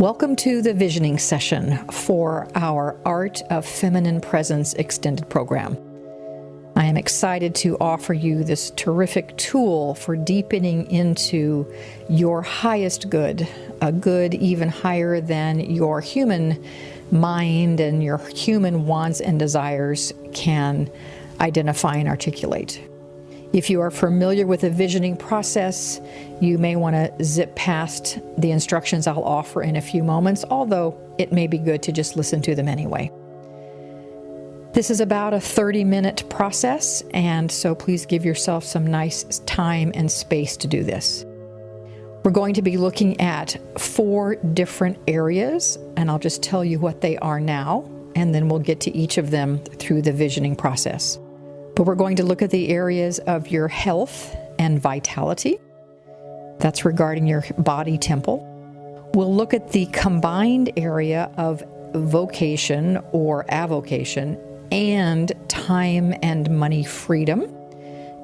Welcome to the Visioning Session for our Art of Feminine Presence extended program. I am excited to offer you this terrific tool for deepening into your highest good, a good even higher than your human mind and your human wants and desires can identify and articulate. If you are familiar with the visioning process, you may want to zip past the instructions I'll offer in a few moments, although it may be good to just listen to them anyway. This is about a 30-minute process, and so please give yourself some nice time and space to do this. We're going to be looking at 4 different areas, and I'll just tell you what they are now, and then we'll get to each of them through the visioning process. But we're going to look at the areas of your health and vitality. That's regarding your body temple. We'll look at the combined area of vocation or avocation and time and money freedom,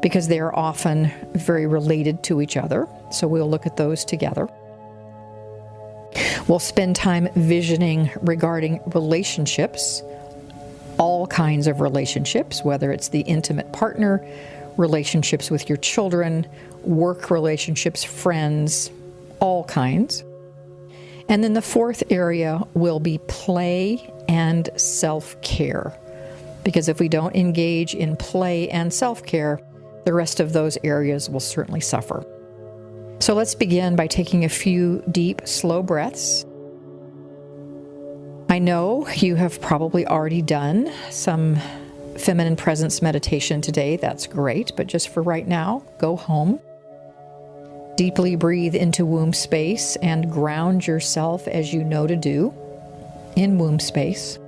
because they are often very related to each other. So we'll look at those together. We'll spend time visioning regarding relationships, all kinds of relationships, whether it's the intimate partner, relationships with your children, work relationships, friends, all kinds. And then the 4th area will be play and self-care, because if we don't engage in play and self-care, the rest of those areas will certainly suffer. So let's begin by taking a few deep, slow breaths. I know you have probably already done some feminine presence meditation today. That's great, but just for right now, go home. Deeply breathe into womb space and ground yourself as you know to do in womb space.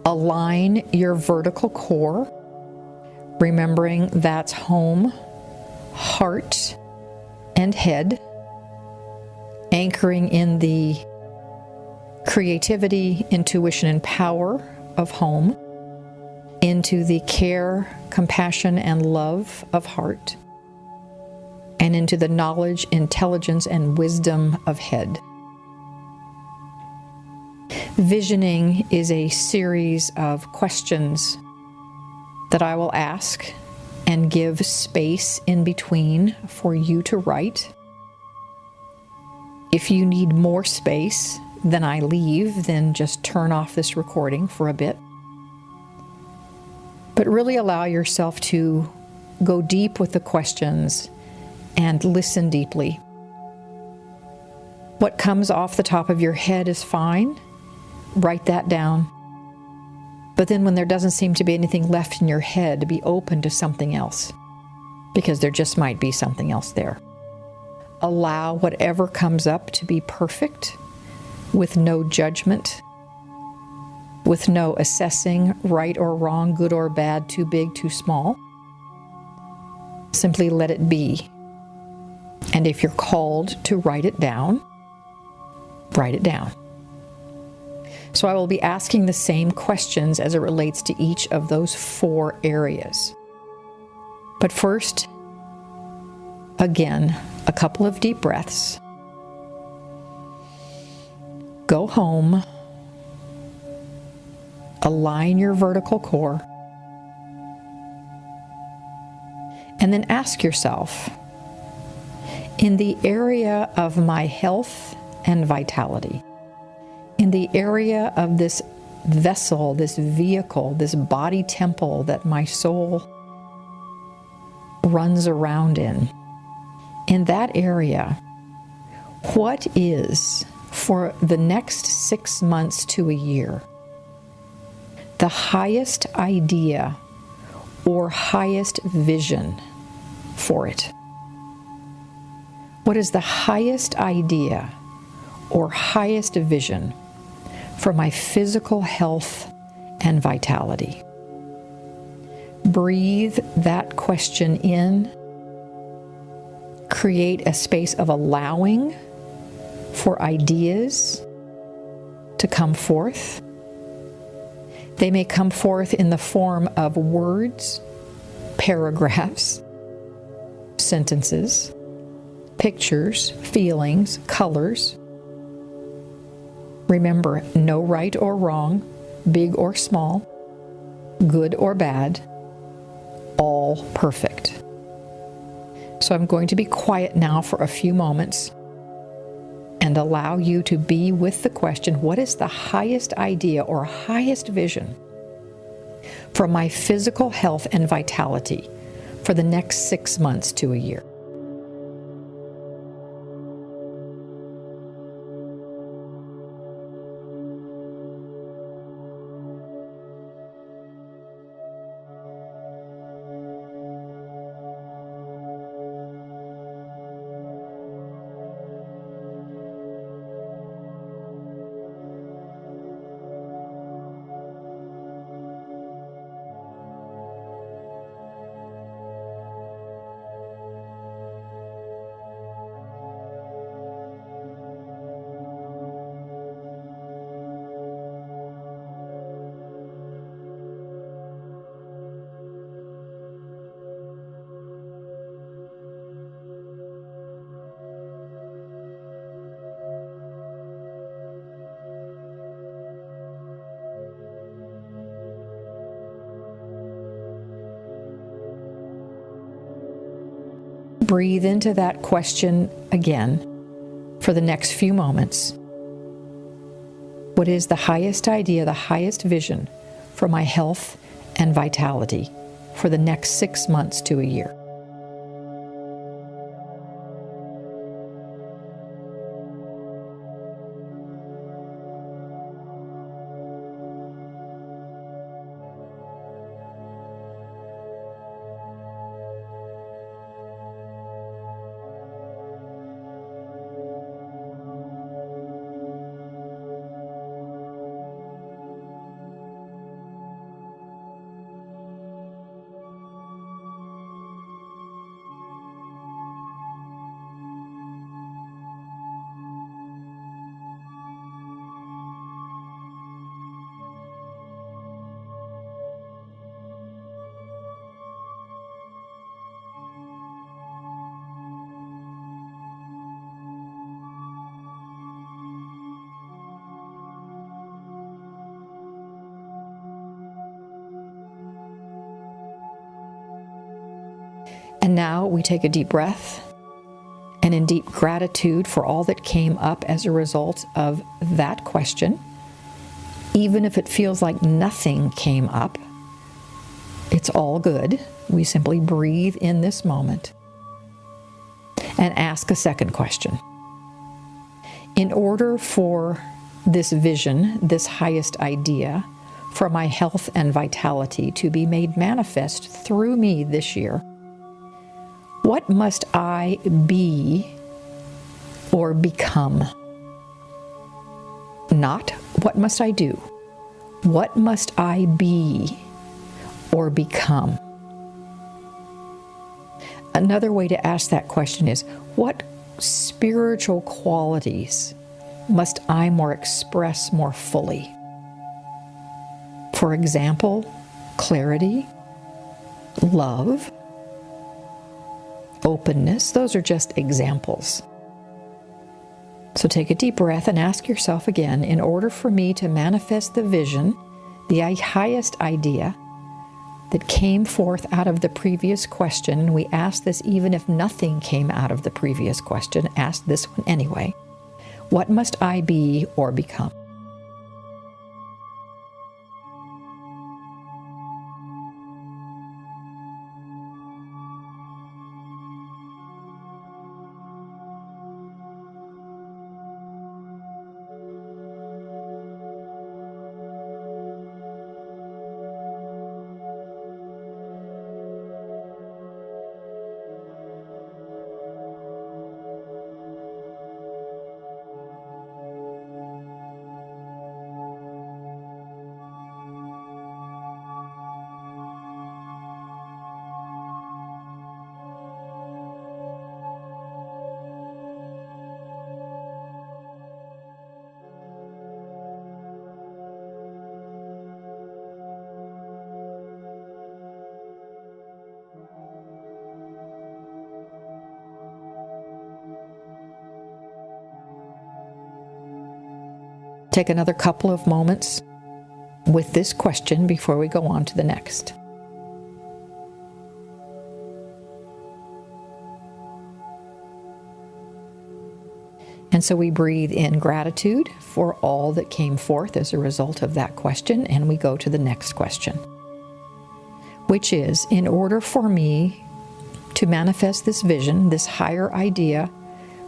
Align your vertical core, remembering that's home, heart, and head, anchoring in the creativity, intuition, and power of home, into the care, compassion, and love of heart, and into the knowledge, intelligence, and wisdom of head. Visioning is a series of questions that I will ask and give space in between for you to write. If you need more space than I leave, then just turn off this recording for a bit. But really allow yourself to go deep with the questions and listen deeply. What comes off the top of your head is fine. Write that down. But then when there doesn't seem to be anything left in your head, be open to something else, because there just might be something else there. Allow whatever comes up to be perfect, with no judgment, with no assessing right or wrong, good or bad, too big, too small. Simply let it be. And if you're called to write it down, write it down. So I will be asking the same questions as it relates to each of those 4 areas. But first, again, a couple of deep breaths. Go home. Align your vertical core. And then ask yourself, in the area of my health and vitality, in the area of this vessel, this vehicle, this body temple that my soul runs around in that area, what is, for the next 6 months to a year, the highest idea or highest vision for it? What is the highest idea or highest vision for my physical health and vitality? Breathe that question in. Create a space of allowing for ideas to come forth. They may come forth in the form of words, paragraphs, sentences, pictures, feelings, colors, Remember, no right or wrong, big or small, good or bad, all perfect. So I'm going to be quiet now for a few moments and allow you to be with the question, what is the highest idea or highest vision for my physical health and vitality for the next 6 months to a year? Breathe into that question again for the next few moments. What is the highest idea, the highest vision for my health and vitality for the next 6 months to a year? And now we take a deep breath, and in deep gratitude for all that came up as a result of that question, even if it feels like nothing came up, it's all good. We simply breathe in this moment and ask a second question. In order for this vision, this highest idea for my health and vitality to be made manifest through me this year, what must I be or become? Not what must I do? What must I be or become? Another way to ask that question is, what spiritual qualities must I express more fully? For example, clarity, love, openness. Those are just examples. So take a deep breath and ask yourself again, in order for me to manifest the vision, the highest idea that came forth out of the previous question, and we ask this even if nothing came out of the previous question, ask this one anyway. What must I be or become? Take another couple of moments with this question before we go on to the next. And so we breathe in gratitude for all that came forth as a result of that question, and we go to the next question, which is, in order for me to manifest this vision, this higher idea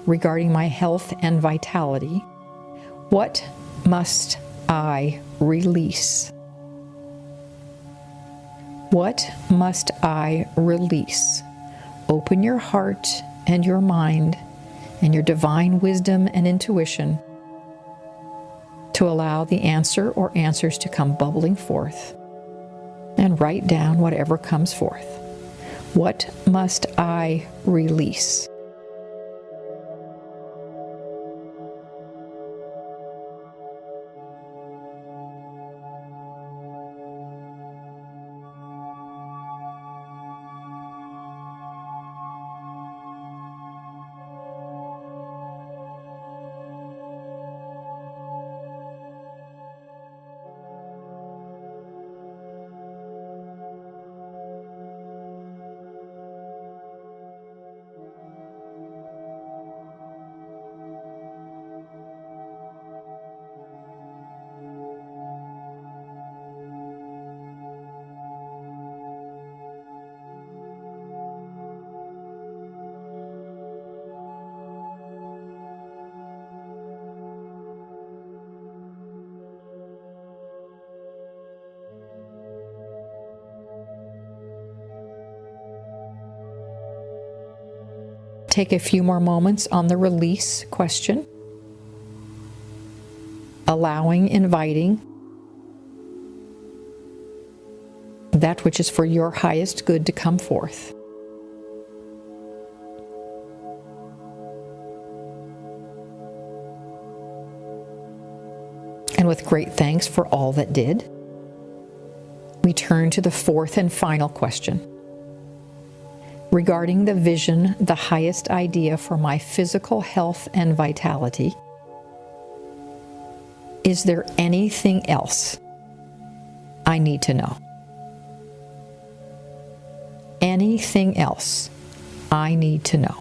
regarding my health and vitality, what must I release? What must I release? Open your heart and your mind and your divine wisdom and intuition to allow the answer or answers to come bubbling forth, and write down whatever comes forth. What must I release? Take a few more moments on the release question, allowing, inviting that which is for your highest good to come forth. And with great thanks for all that did, we turn to the fourth and final question. Regarding the vision, the highest idea for my physical health and vitality, is there anything else I need to know? Anything else I need to know?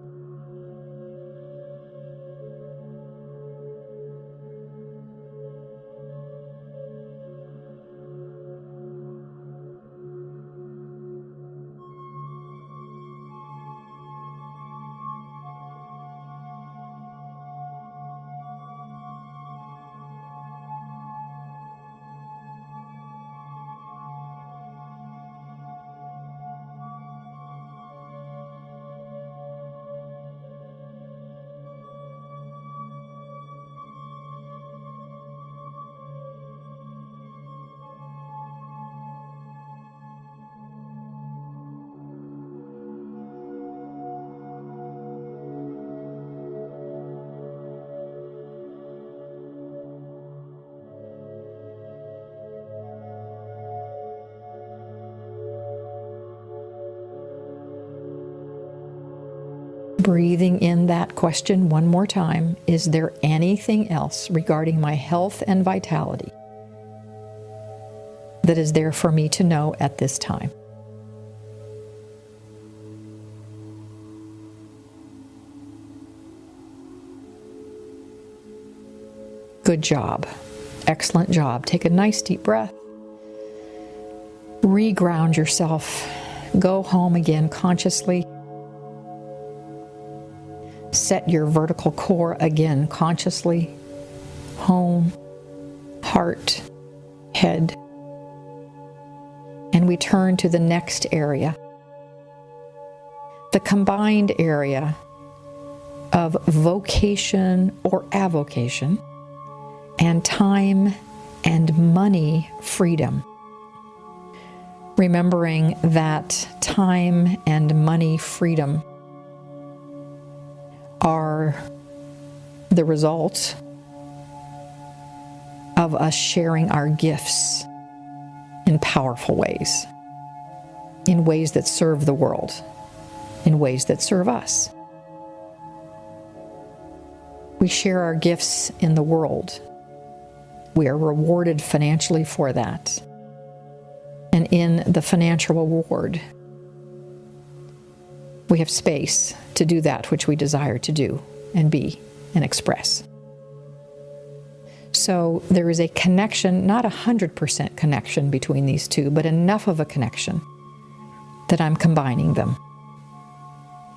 Breathing in that question one more time. Is there anything else regarding my health and vitality that is there for me to know at this time? Good job. Excellent job. Take a nice deep breath. Reground yourself. Go home again consciously. Set your vertical core again consciously. Home, heart, head. And we turn to the next area. The combined area of vocation or avocation and time and money freedom. Remembering that time and money freedom are the results of us sharing our gifts in powerful ways, in ways that serve the world, in ways that serve us. We share our gifts in the world We are rewarded financially for that. And in the financial reward, we have space to do that which we desire to do and be and express. So there is a connection, not 100% connection between these two, but enough of a connection that I'm combining them.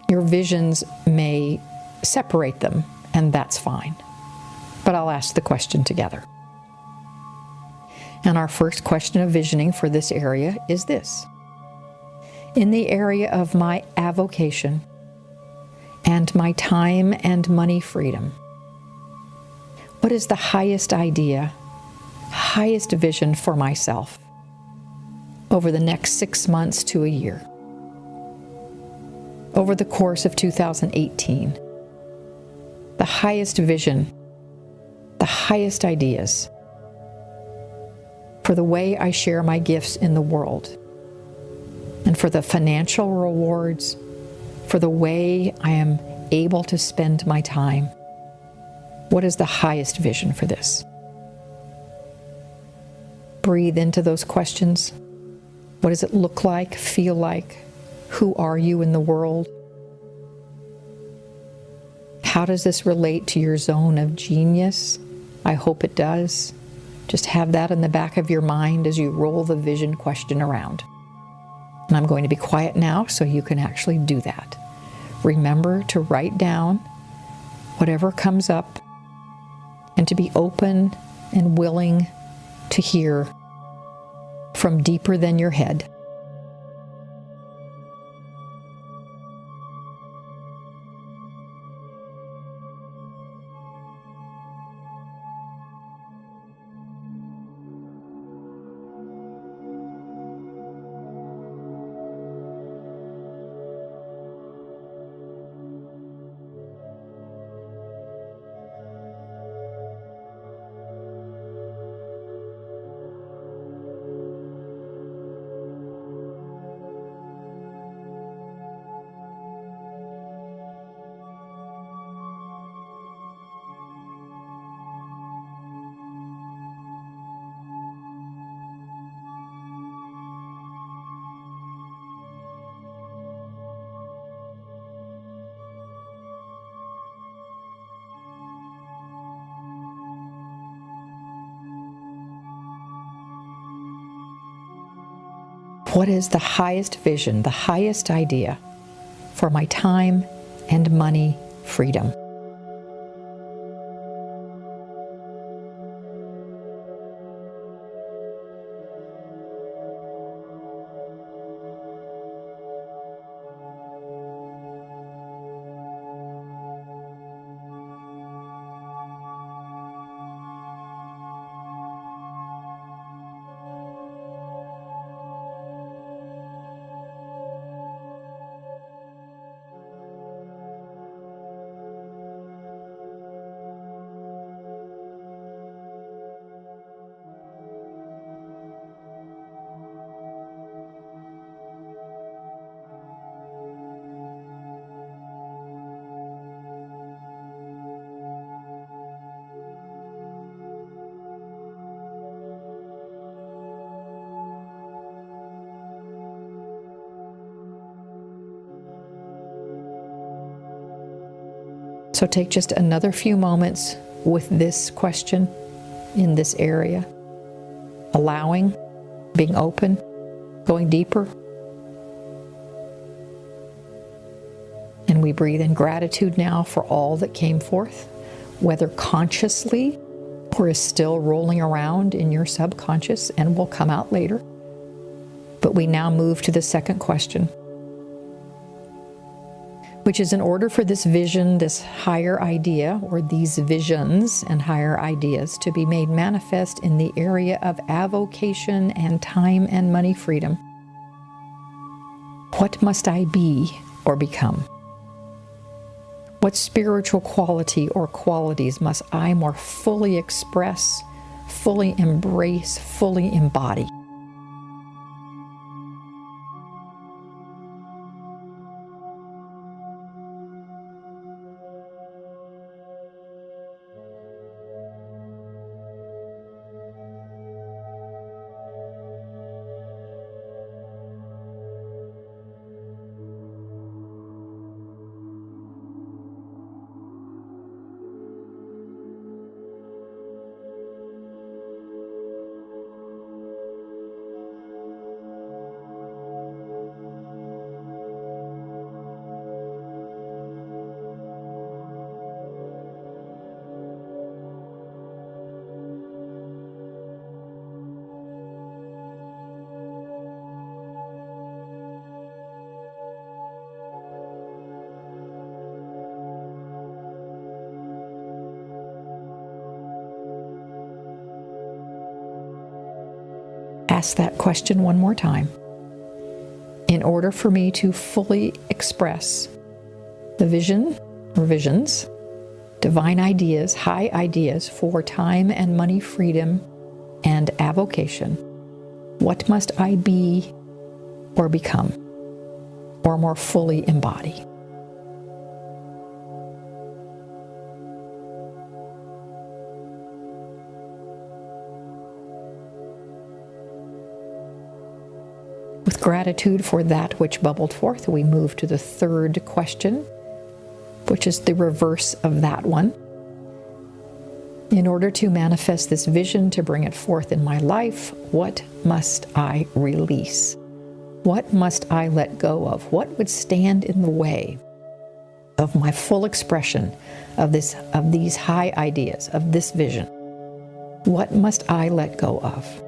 Your visions may separate them, and that's fine. But I'll ask the question together. And our first question of visioning for this area is this. In the area of my avocation and my time and money freedom, what is the highest idea, highest vision for myself over the next 6 months to a year? Over the course of 2018, the highest vision, the highest ideas for the way I share my gifts in the world, and for the financial rewards, for the way I am able to spend my time. What is the highest vision for this? Breathe into those questions. What does it look like, feel like? Who are you in the world? How does this relate to your zone of genius? I hope it does. Just have that in the back of your mind as you roll the vision question around. And I'm going to be quiet now so you can actually do that. Remember to write down whatever comes up and to be open and willing to hear from deeper than your head. What is the highest vision, the highest idea for my time and money freedom? So take just another few moments with this question in this area, allowing, being open, going deeper. And we breathe in gratitude now for all that came forth, whether consciously or is still rolling around in your subconscious and will come out later. But we now move to the second question, which is in order for this vision, this higher idea, or these visions and higher ideas to be made manifest in the area of avocation and time and money freedom, what must I be or become? What spiritual quality or qualities must I more fully express, fully embrace, fully embody? ask that question one more time. In order for me to fully express the vision or visions, divine ideas, high ideas for time and money freedom and avocation, what must I be or become, or more fully embody? With gratitude for that which bubbled forth, we move to the third question, which is the reverse of that one. In order to manifest this vision, to bring it forth in my life, what must I release? What must I let go of? What would stand in the way of my full expression of these high ideas, of this vision? What must I let go of?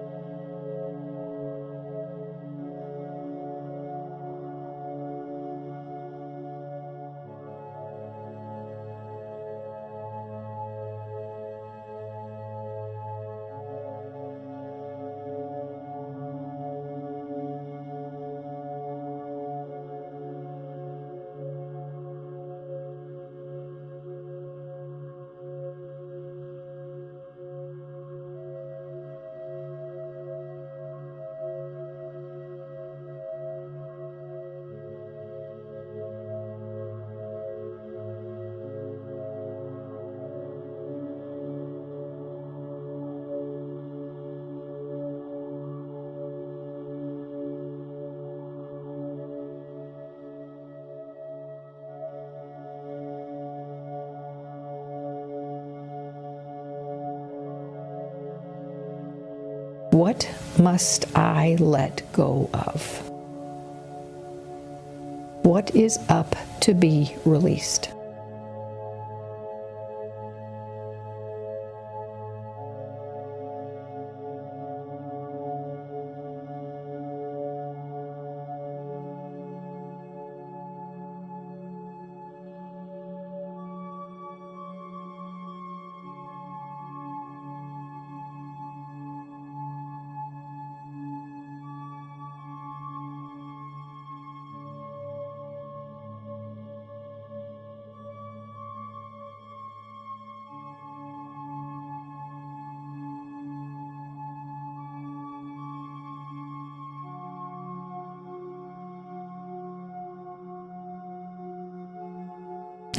What must I let go of? What is up to be released?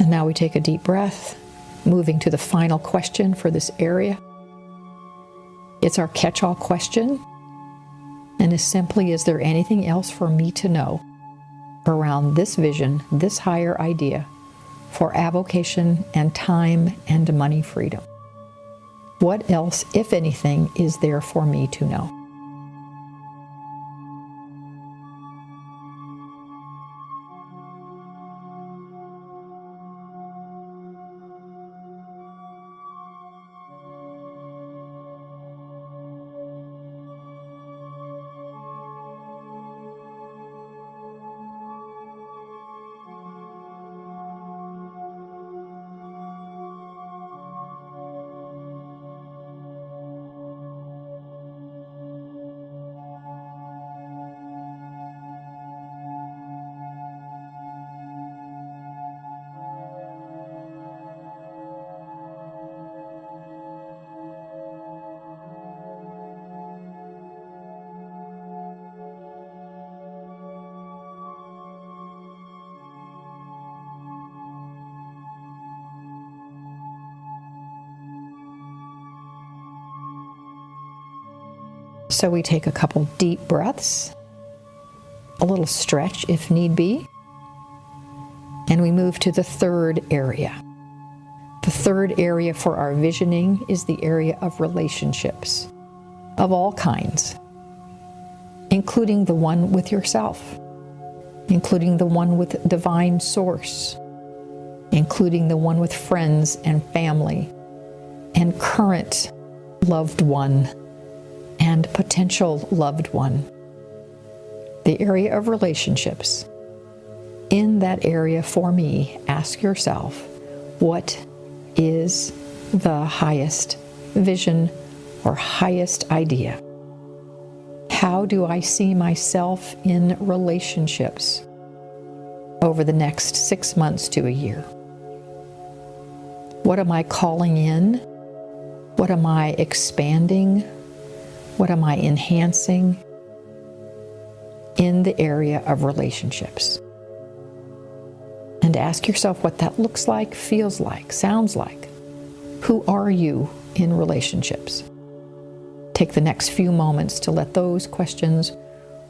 And now we take a deep breath, moving to the final question for this area. It's our catch-all question, and is simply, is there anything else for me to know around this vision, this higher idea for avocation and time and money freedom? What else, if anything, is there for me to know? So we take a couple deep breaths, a little stretch if need be, and we move to the third area. The third area for our visioning is the area of relationships of all kinds, including the one with yourself, including the one with divine source, including the one with friends and family and current loved one and potential loved one. The area of relationships. In that area, for me, ask yourself, what is the highest vision or highest idea? How do I see myself in relationships over the next 6 months to a year? What am I calling in? What am I expanding? What am I enhancing in the area of relationships? And ask yourself what that looks like, feels like, sounds like. Who are you in relationships? Take the next few moments to let those questions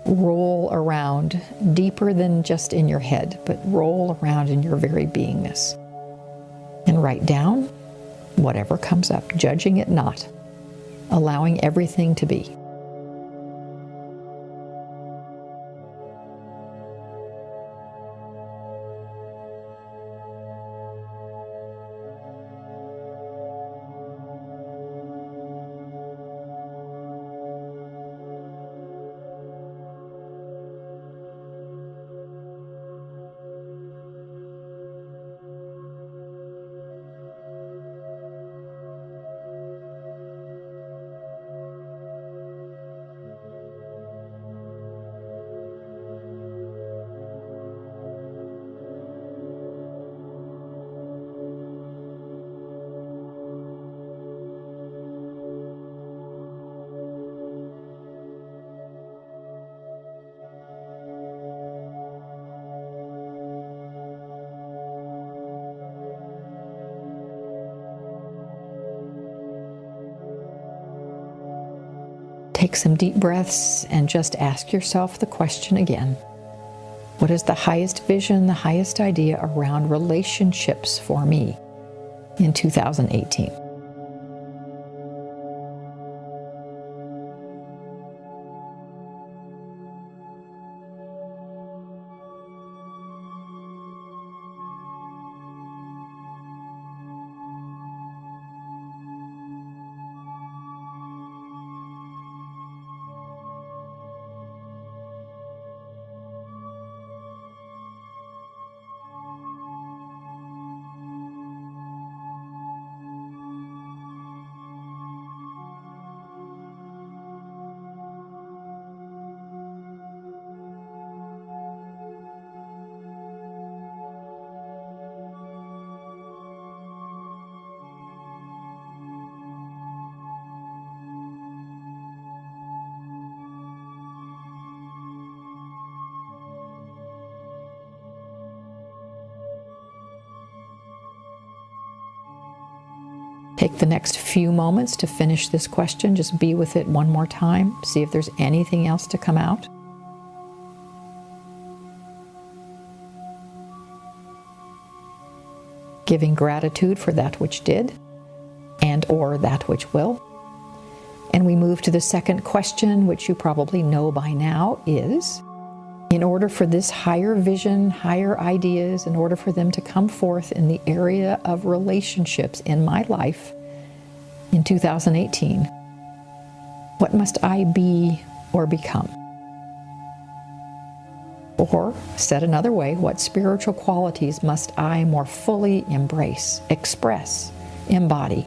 roll around deeper than just in your head, but roll around in your very beingness. And write down whatever comes up, judging it not, allowing everything to be. Take some deep breaths and just ask yourself the question again. What is the highest vision, the highest idea around relationships for me in 2018? Take the next few moments to finish this question. Just be with it one more time. See if there's anything else to come out. Giving gratitude for that which did and or that which will. And we move to the second question, which you probably know by now, is in order for this higher vision, higher ideas, in order for them to come forth in the area of relationships in my life in 2018, what must I be or become? Or, said another way, what spiritual qualities must I more fully embrace, express, embody?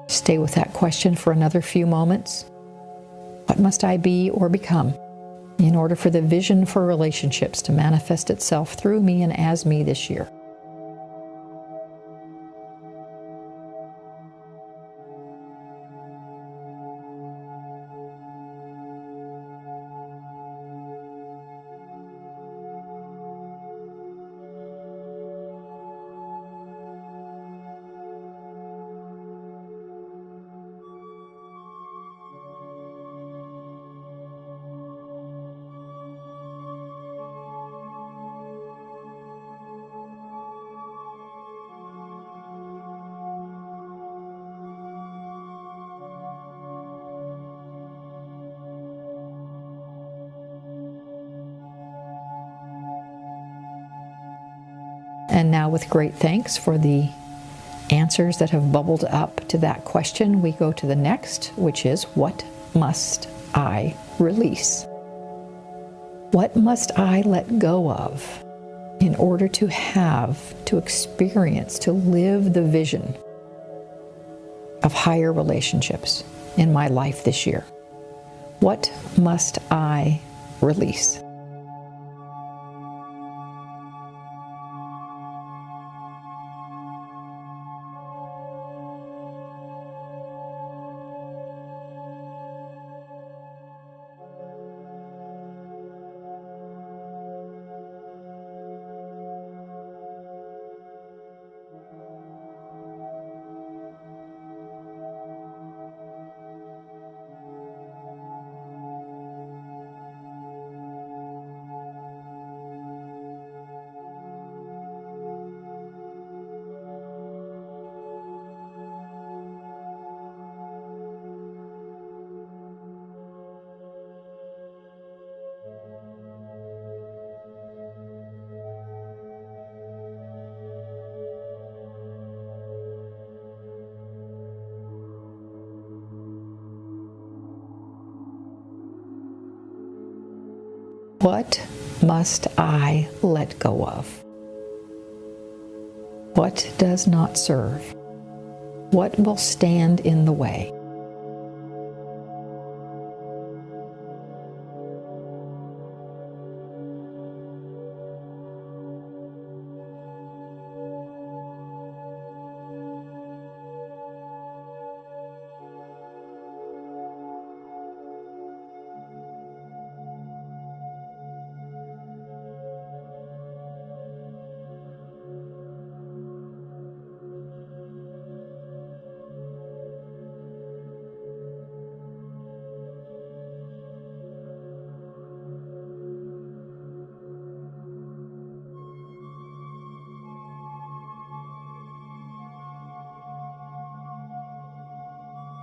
Stay with that question for another few moments. What must I be or become in order for the vision for relationships to manifest itself through me and as me this year? And now, with great thanks for the answers that have bubbled up to that question, we go to the next, which is, what must I release? What must I let go of in order to have, to experience, to live the vision of higher relationships in my life this year? What must I release? What must I let go of? What does not serve? What will stand in the way?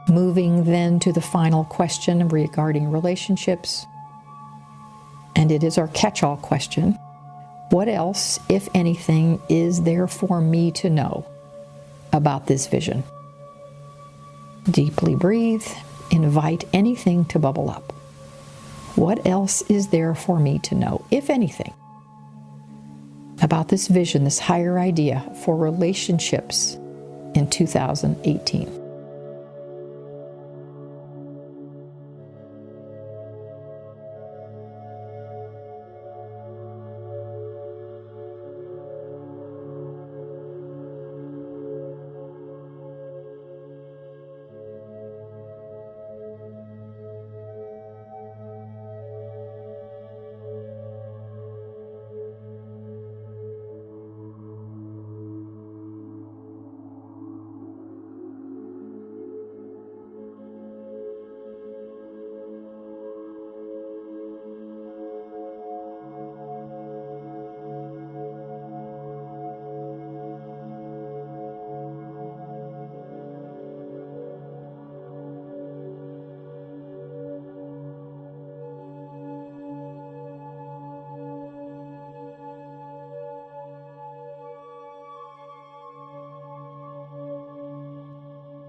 Moving then to the final question regarding relationships, and it is our catch-all question. What else, if anything, is there for me to know about this vision? Deeply breathe, invite anything to bubble up. What else is there for me to know, if anything, about this vision, this higher idea for relationships in 2018?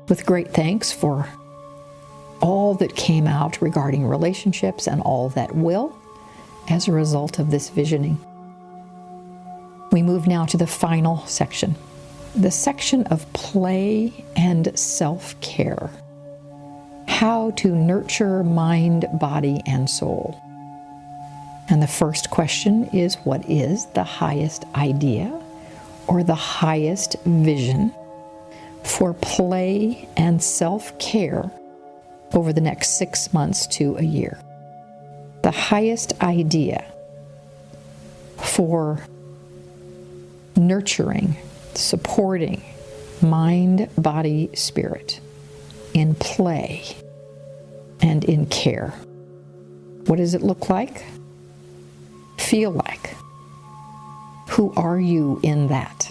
With great thanks for all that came out regarding relationships and all that will as a result of this visioning. We move now to the final section, the section of play and self-care. How to nurture mind, body, and soul. And the first question is, what is the highest idea or the highest vision for play and self-care over the next 6 months to a year? The highest idea for nurturing, supporting mind, body, spirit in play and in care. What does it look like? Feel like? Who are you in that?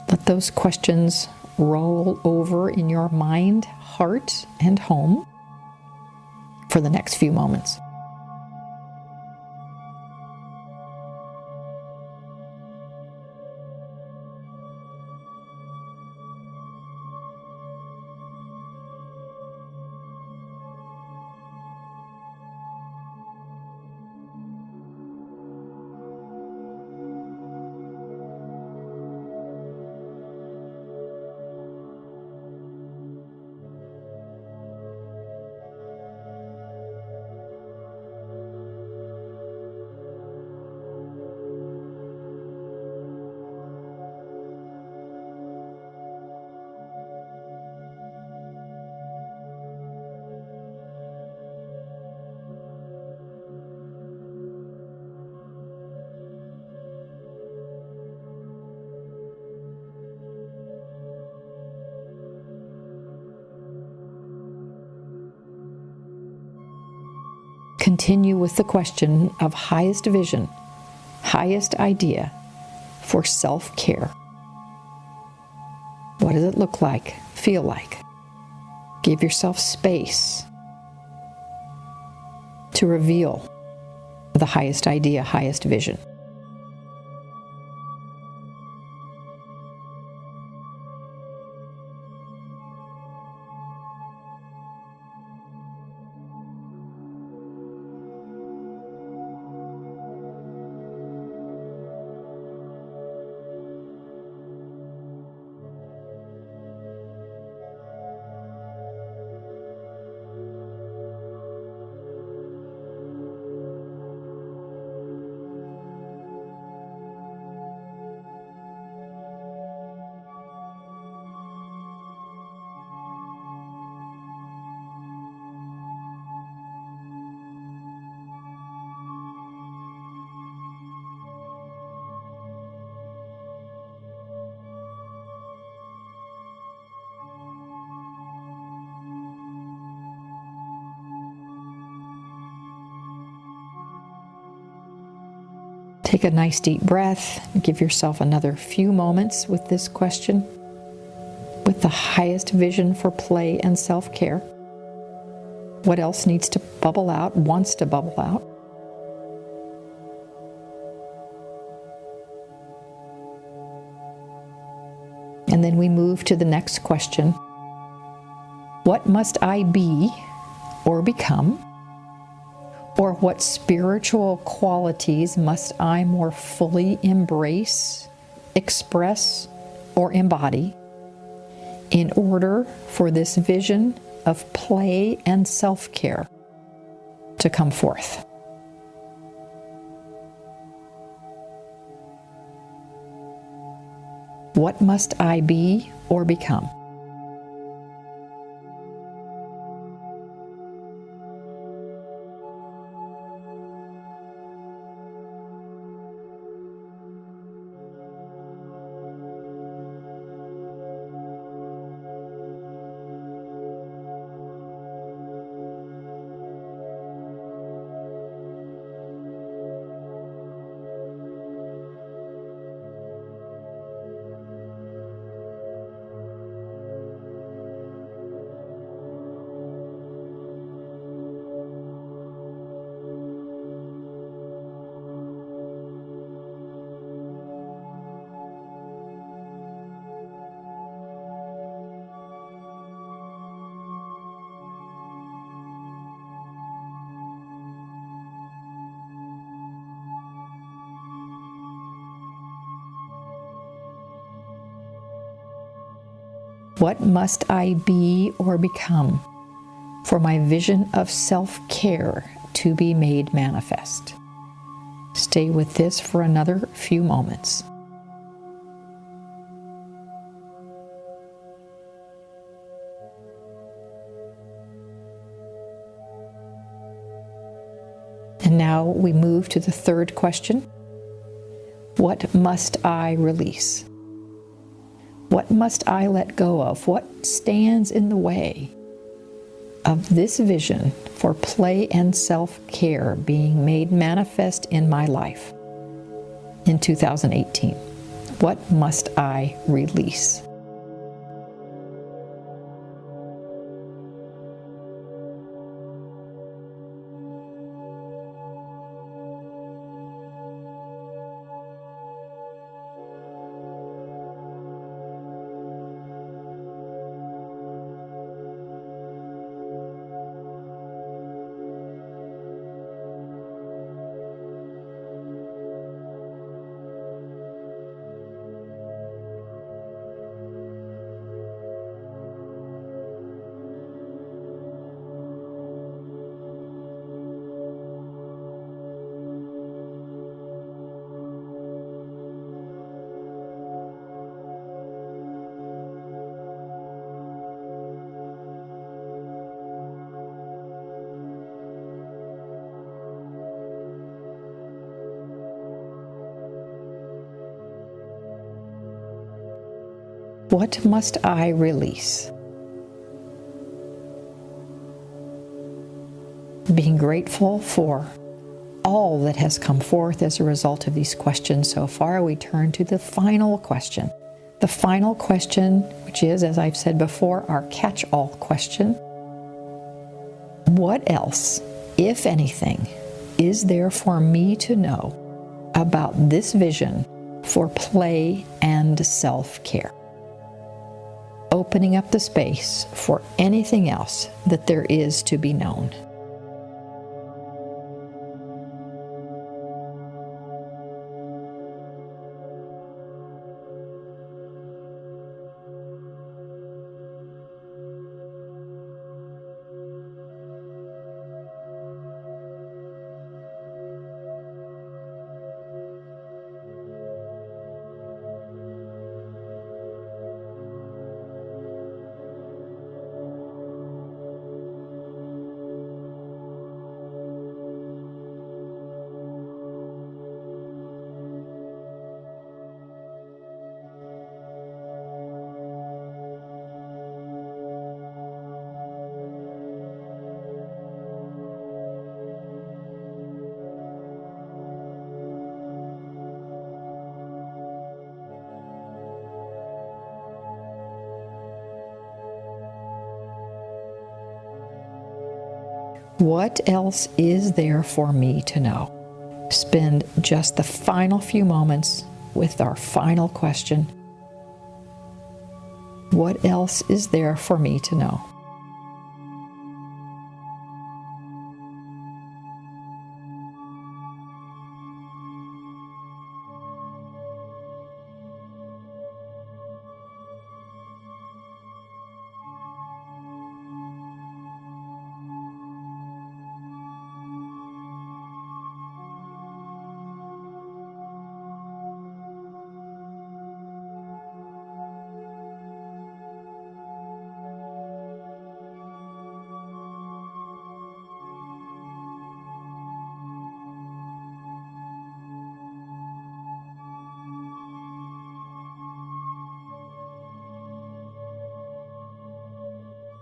Let those questions roll over in your mind, heart, and home for the next few moments. continue with the question of highest vision, highest idea for self-care. What does it look like, feel like? Give yourself space to reveal the highest idea, highest vision. Take a nice deep breath. Give yourself another few moments with this question, with the highest vision for play and self-care. What else needs to bubble out, wants to bubble out? And then we move to the next question. What must I be or become? Or what spiritual qualities must I more fully embrace, express, or embody in order for this vision of play and self-care to come forth? What must I be or become? What must I be or become for my vision of self-care to be made manifest? Stay with this for another few moments. And now we move to the third question. What must I release? What must I let go of? What stands in the way of this vision for play and self-care being made manifest in my life in 2018? What must I release? What must I release? being grateful for all that has come forth as a result of these questions so far, we turn to the final question. The final question, which is, as I've said before, our catch-all question. What else, if anything, is there for me to know about this vision for play and self-care? Opening up the space for anything else that there is to be known. What else is there for me to know? Spend just the final few moments with our final question. What else is there for me to know?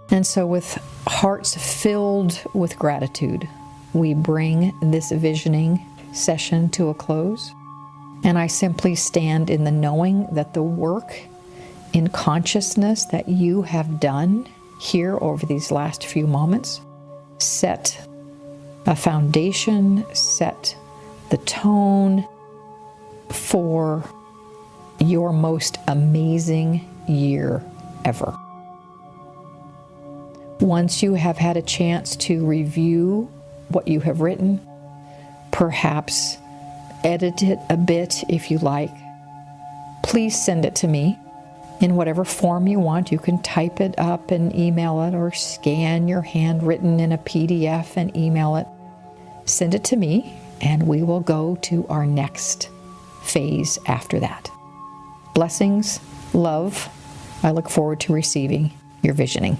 And so with hearts filled with gratitude, we bring this visioning session to a close. And I simply stand in the knowing that the work in consciousness that you have done here over these last few moments set a foundation, set the tone for your most amazing year ever. Once you have had a chance to review what you have written, perhaps edit it a bit if you like, please send it to me in whatever form you want. You can type it up and email it, or scan your handwritten in a PDF and email it. Send it to me, and we will go to our next phase after that. Blessings, love. I look forward to receiving your visioning.